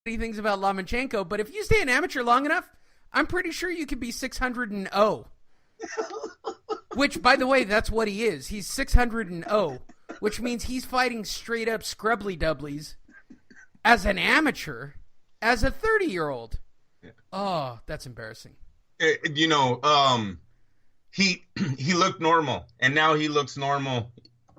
things about Lomachenko, but if you stay an amateur long enough, I'm pretty sure you could be 600-0. Which, by the way, that's what he is. He's 600-0, which means he's fighting straight up scrubbly doublies as an amateur, as a 30-year-old. Yeah. Oh, that's embarrassing. You know, he looked normal, and now he looks normal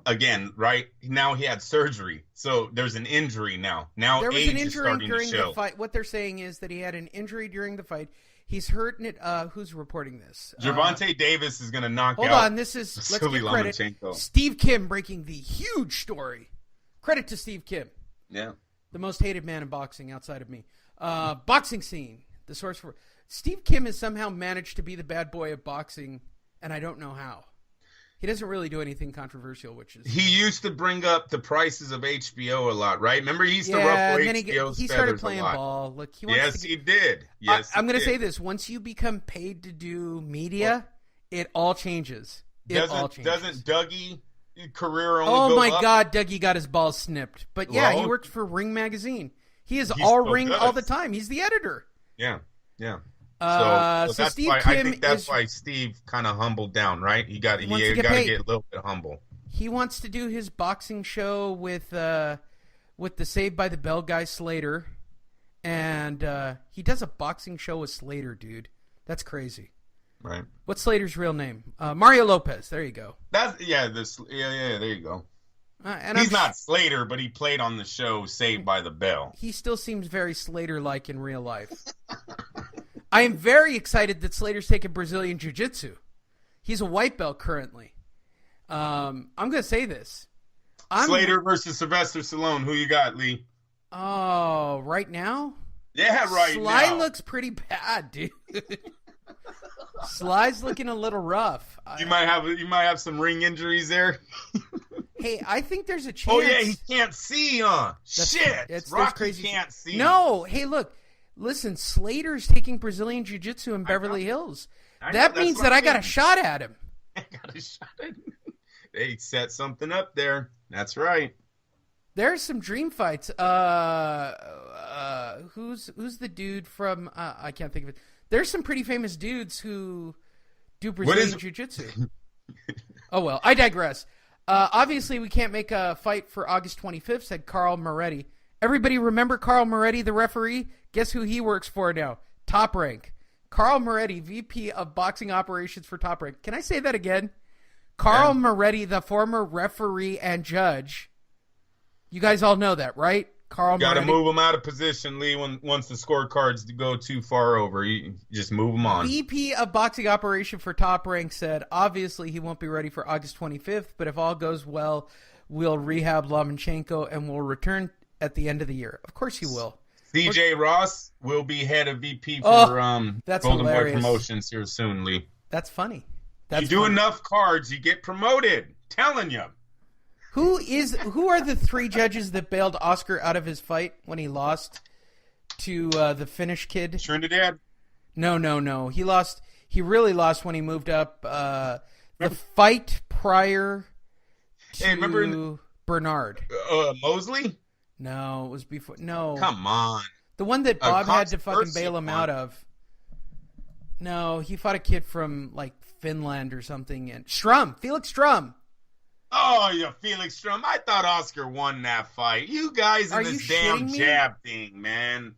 again, right? Now he had surgery, so there's an injury now. Now there was age an injury is starting during to show. the fight. What they're saying is that he had an injury during the fight. He's hurt in it. Who's reporting this? Gervonta Davis is going to knock out. Hold on, this is let's give credit. Lomachenko. Steve Kim breaking the huge story. Credit to Steve Kim. Yeah, the most hated man in boxing outside of me. Boxing scene. The source for Steve Kim has somehow managed to be the bad boy of boxing, and I don't know how. He doesn't really do anything controversial, which is... He used to bring up the prices of HBO a lot, right? Remember, he used to ruffle HBO's he started playing ball. Look, he did. Yes, I'm going to say this. Once you become paid to do media, it all changes. Doesn't Dougie career only Oh, go my up? God, Dougie got his balls snipped. But yeah, he worked for Ring Magazine. He is all Ring all the time. He's the editor. Yeah. So that's Steve why, Kim I think that's why Steve kind of humbled down, right? He got to get a little bit humble. He wants to do his boxing show with the Saved by the Bell guy Slater, and he does a boxing show with Slater, dude. That's crazy. Right. What's Slater's real name? Mario Lopez. There you go. There you go. And he's not Slater, but he played on the show Saved by the Bell. He still seems very Slater-like in real life. I am very excited that Slater's taking Brazilian Jiu-Jitsu. He's a white belt currently. I'm going to say this. Slater versus Sylvester Stallone. Who you got, Lee? Oh, right now? Yeah, right Sly now. looks pretty bad, dude. Sly's looking a little rough. You might have some ring injuries there. Hey, I think there's a chance. Oh yeah, he can't see, huh? Shit, Rocky crazy. Can't see. No, hey, look. Listen, Slater's taking Brazilian Jiu-Jitsu in Beverly Hills. That means that I got a shot at him. I got a shot at him. They set something up there. That's right. There's some dream fights. Who's the dude from? I can't think of it. There's some pretty famous dudes who do Brazilian Jiu-Jitsu. Oh well, I digress. Obviously, we can't make a fight for August 25th. Said Carl Moretti. Everybody remember Carl Moretti, the referee? Guess who he works for now? Top Rank. Carl Moretti, VP of Boxing Operations for Top Rank. Can I say that again? Carl Moretti, the former referee and judge. You guys all know that, right? Carl Moretti. Got to move him out of position, Lee, once the scorecards go too far over. You just move him on. VP of Boxing Operation for Top Rank said, obviously he won't be ready for August 25th, but if all goes well, we'll rehab Lomachenko and we'll return at the end of the year. Of course he will. CJ Ross will be head of VP for that's Golden hilarious. Boy Promotions here soon, Lee. That's funny. You do enough cards, you get promoted. Telling you. Who are the three judges that bailed Oscar out of his fight when he lost to the Finnish kid? Trinidad? No. He really lost when he moved up. The fight prior to Bernard. Mosley? No, it was before. No. Come on. The one that Bob had to fucking bail him out of. No, he fought a kid from, like, Finland or something. And Felix Strum. Oh, yeah, Felix Strum. I thought Oscar won that fight. You guys in this damn jab thing, man.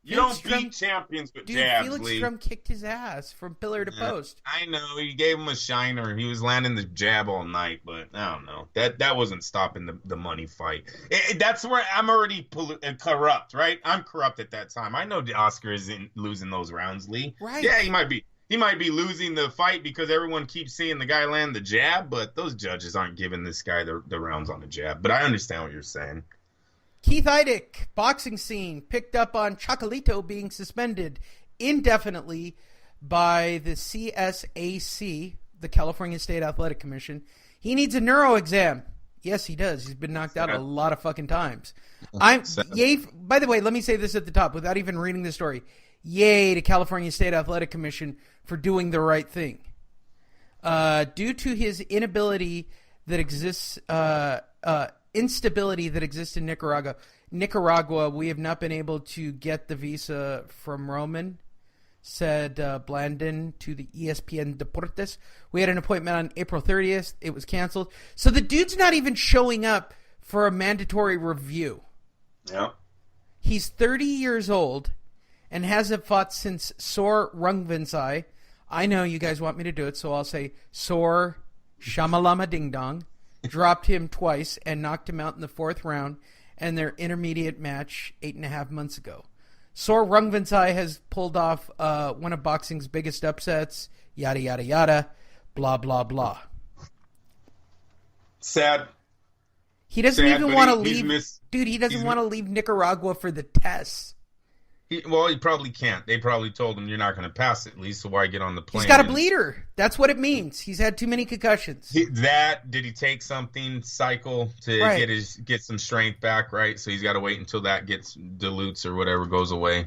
You don't beat champions with jabs, Felix Lee. Strum kicked his ass from pillar to post. I know. He gave him a shiner. He was landing the jab all night, but I don't know. That wasn't stopping the money fight. That's where I'm already corrupt, right? I'm corrupt at that time. I know Oscar isn't losing those rounds, Lee. Right. Yeah, he might be. He might be losing the fight because everyone keeps seeing the guy land the jab, but those judges aren't giving this guy the rounds on the jab. But I understand what you're saying. Keith Eidick, boxing scene, picked up on Chocolatito being suspended indefinitely by the CSAC, the California State Athletic Commission. He needs a neuro exam. Yes, he does. He's been knocked out a lot of fucking times. By the way, let me say this at the top without even reading the story. Yay to California State Athletic Commission for doing the right thing. Due to his instability that exists in Nicaragua. Nicaragua, we have not been able to get the visa from Roman, said Blandon to the ESPN Deportes. We had an appointment on April 30th. It was canceled. So the dude's not even showing up for a mandatory review. Yeah. He's 30 years old and hasn't fought since Sor Rungvisai. I know you guys want me to do it, so I'll say Sor Shamalama Ding Dong. Dropped him twice and knocked him out in the 4th round and their intermediate match 8.5 months ago. Sor Rungvisai has pulled off one of boxing's biggest upsets, yada, yada, yada, blah, blah, blah. Sad. He doesn't even want to leave. Dude, he doesn't want to leave Nicaragua for the tests. He probably can't. They probably told him you're not going to pass it, Lee, so why get on the plane? He's got a bleeder. That's what it means. He's had too many concussions. Did he take something, cycle, to get some strength back, right? So he's got to wait until that dilutes or whatever goes away.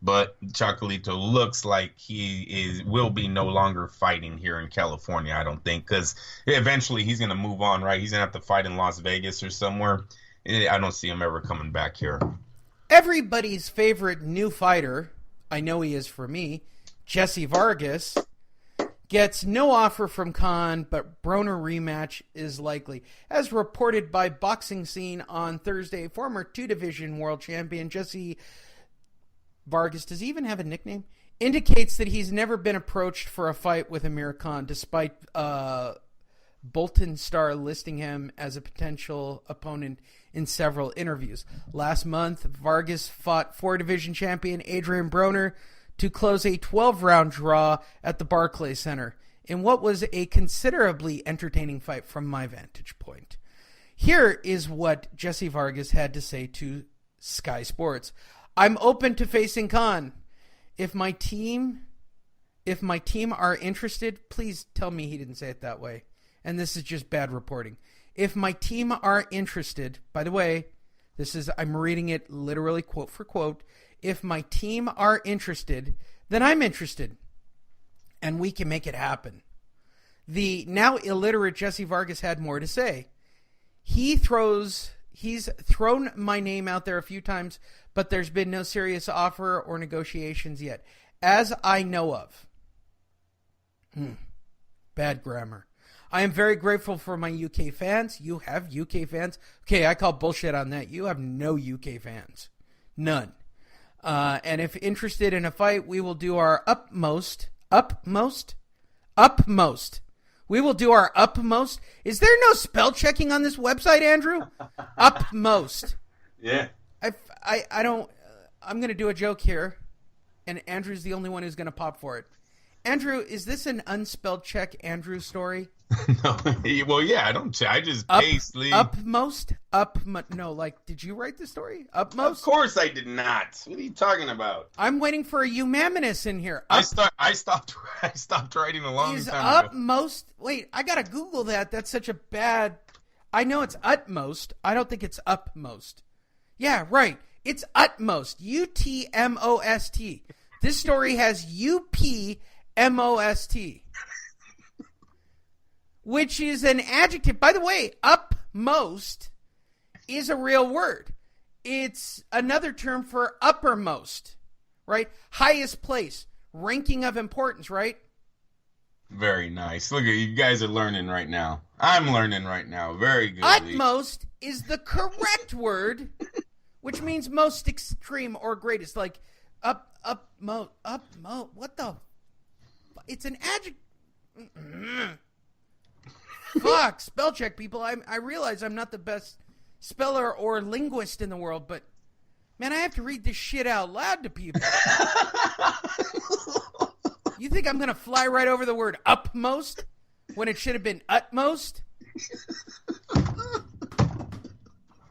But Chocolatito looks like he will be no longer fighting here in California, I don't think, because eventually he's going to move on, right? He's going to have to fight in Las Vegas or somewhere. I don't see him ever coming back here. Everybody's favorite new fighter, I know he is for me, Jessie Vargas, gets no offer from Khan, but Broner rematch is likely. As reported by Boxing Scene on Thursday, former 2-division world champion Jessie Vargas, does he even have a nickname? Indicates that he's never been approached for a fight with Amir Khan, despite Bolton Star listing him as a potential opponent in several interviews. Last month, Vargas fought 4-division champion Adrian Broner to close a 12-round draw at the Barclays Center in what was a considerably entertaining fight from my vantage point. Here is what Jessie Vargas had to say to Sky Sports. I'm open to facing Khan. If my team are interested, please tell me he didn't say it that way. And this is just bad reporting. If my team are interested, by the way, I'm reading it literally quote for quote. If my team are interested, then I'm interested. And we can make it happen. The now illiterate Jessie Vargas had more to say. He's thrown my name out there a few times, but there's been no serious offer or negotiations yet, as I know of. Bad grammar. I am very grateful for my UK fans. You have UK fans? Okay, I call bullshit on that. You have no UK fans. None. And if interested in a fight, we will do our utmost. We will do our utmost. Is there no spell checking on this website, Andrew? Utmost. Yeah. I don't. I'm going to do a joke here, and Andrew's the only one who's going to pop for it. Andrew, is this an unspelled check Andrew story? No. Well, yeah, I just paste. Upmost? No, did you write the story? Upmost? Of course I did not. What are you talking about? I'm waiting for a eumaminus in here. I stopped writing a long is time ago. Upmost? Wait, I got to Google that. That's such a bad... I know it's utmost. I don't think it's upmost. Yeah, right. It's utmost. U-T-M-O-S-T. This story has U-P-M-O-S-T. Which is an adjective. By the way, upmost is a real word. It's another term for uppermost, right? Highest place, ranking of importance, right? Very nice. Look at you guys are learning right now. I'm learning right now. Very good. Utmost is the correct word, which means most extreme or greatest. Like upmost. What the? It's an adjective. Fuck, spell check, people. I realize I'm not the best speller or linguist in the world, but man, I have to read this shit out loud to people. You think I'm going to fly right over the word upmost when it should have been utmost?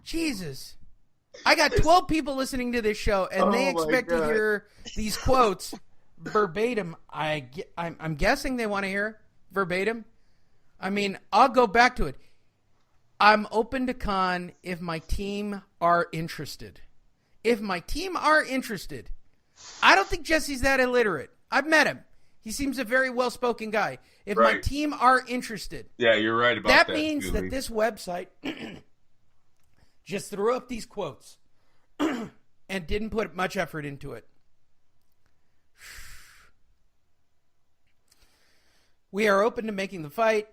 Jesus. I got 12 people listening to this show, and they expect to hear these quotes verbatim. I'm guessing they want to hear verbatim. I mean, I'll go back to it. I'm open to Khan if my team are interested. If my team are interested. I don't think Jesse's that illiterate. I've met him. He seems a very well-spoken guy. If my team are interested. Yeah, you're right about that. That means that this website just threw up these quotes and didn't put much effort into it. We are open to making the fight.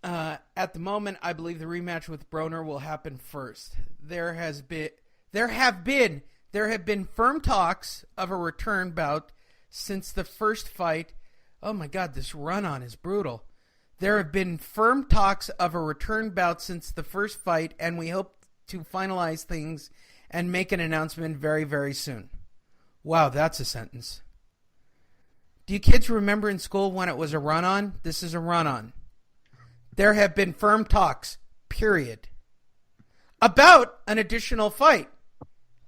At the moment, I believe the rematch with Broner will happen first. There have been firm talks of a return bout since the first fight. Oh my God, this run-on is brutal. There have been firm talks of a return bout since the first fight, and we hope to finalize things and make an announcement very, very soon. Wow, that's a sentence. Do you kids remember in school when it was a run-on? This is a run-on. There have been firm talks, period, about an additional fight,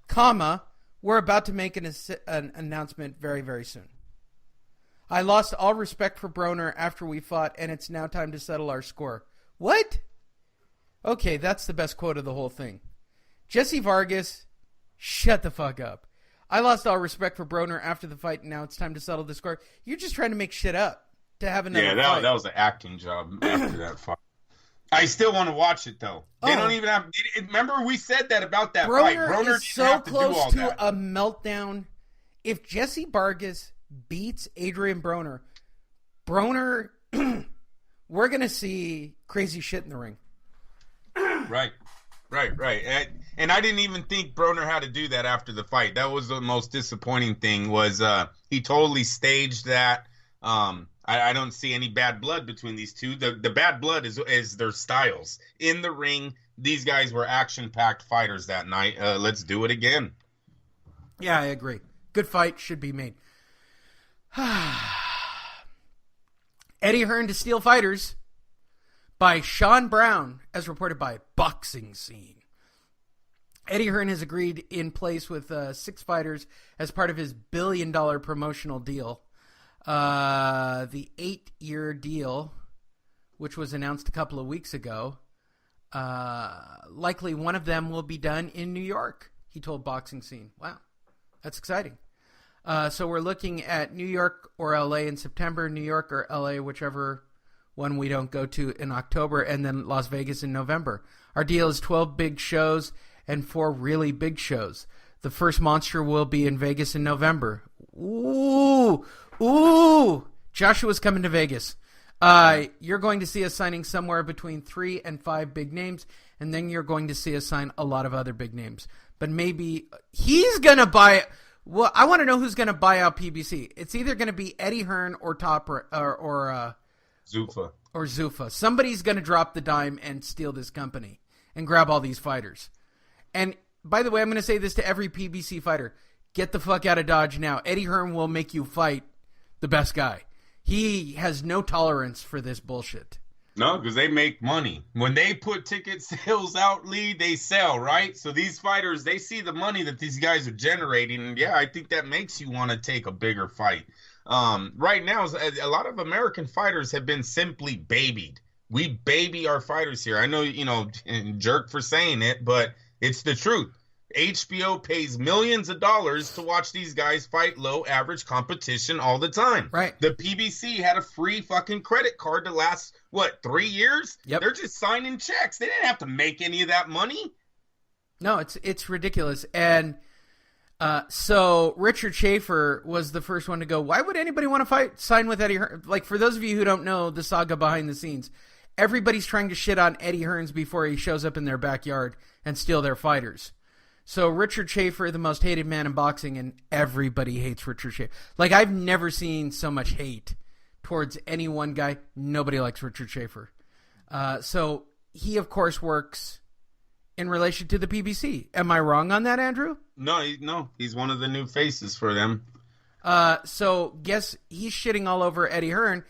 comma, we're about to make an announcement very, very soon. I lost all respect for Broner after we fought, and it's now time to settle our score. What? Okay, that's the best quote of the whole thing. Jessie Vargas, shut the fuck up. I lost all respect for Broner after the fight, and now it's time to settle the score. You're just trying to make shit up to have another fight. Yeah, that was an acting job after that fight. I still want to watch it, though. They don't even have... Remember we said that about that fight. Broner is so close to a meltdown. If Jessie Vargas beats Adrian Broner, we're going to see crazy shit in the ring. Right. And I didn't even think Broner had to do that after the fight. That was the most disappointing thing was he totally staged that. I don't see any bad blood between these two. The bad blood is their styles. In the ring, these guys were action-packed fighters that night. Let's do it again. Yeah, I agree. Good fight should be made. Eddie Hearn to steal fighters by Sean Brown, as reported by Boxing Scene. Eddie Hearn has agreed in place with 6 fighters as part of his $1 billion promotional deal. The 8-year deal, which was announced a couple of weeks ago, likely one of them will be done in New York, he told Boxing Scene. Wow, that's exciting. So we're looking at New York or LA in September, New York or LA, whichever one we don't go to in October, and then Las Vegas in November. Our deal is 12 big shows and 4 really big shows. The first monster will be in Vegas in November. Ooh! Joshua's coming to Vegas. You're going to see us signing somewhere between 3 and 5 big names, and then you're going to see us sign a lot of other big names. But maybe he's going to buy... Well, I want to know who's going to buy out PBC. It's either going to be Eddie Hearn or Zuffa. Or Zuffa. Somebody's going to drop the dime and steal this company and grab all these fighters. And by the way, I'm going to say this to every PBC fighter. Get the fuck out of Dodge now. Eddie Hearn will make you fight the best guy. He has no tolerance for this bullshit. No, because they make money. When they put ticket sales out, Lee, they sell, right? So these fighters, they see the money that these guys are generating. And yeah, I think that makes you want to take a bigger fight. Right now, a lot of American fighters have been simply babied. We baby our fighters here. I know, jerk for saying it, but it's the truth. HBO pays millions of dollars to watch these guys fight low average competition all the time. Right. The PBC had a free fucking credit card to last, 3 years? Yep. They're just signing checks. They didn't have to make any of that money. No, it's ridiculous. And so Richard Schaefer was the first one to go, why would anybody want to sign with Eddie Hearn? Like, for those of you who don't know the saga behind the scenes, everybody's trying to shit on Eddie Hearns before he shows up in their backyard and steal their fighters. So Richard Schaefer, the most hated man in boxing, and everybody hates Richard Schaefer. Like, I've never seen so much hate towards any one guy. Nobody likes Richard Schaefer. So he, of course, works in relation to the PBC. Am I wrong on that, Andrew? No, he's one of the new faces for them. So guess he's shitting all over Eddie Hearn.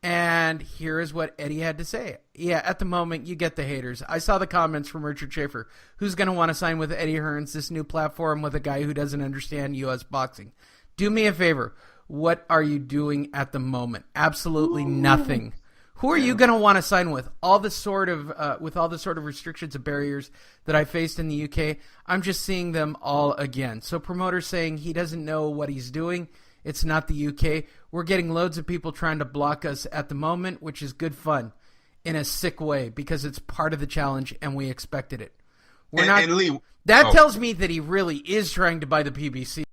And here is what Eddie had to say. Yeah, at the moment, you get the haters. I saw the comments from Richard Schaefer. Who's going to want to sign with Eddie Hearns, this new platform with a guy who doesn't understand U.S. boxing? Do me a favor. What are you doing at the moment? Absolutely nothing. Who are you going to want to sign with? All the sort of restrictions and barriers that I faced in the UK, I'm just seeing them all again. So promoters saying he doesn't know what he's doing. It's not the UK. We're getting loads of people trying to block us at the moment, which is good fun in a sick way because it's part of the challenge and we expected it. We're not. And Lee, that tells me that he really is trying to buy the PBC.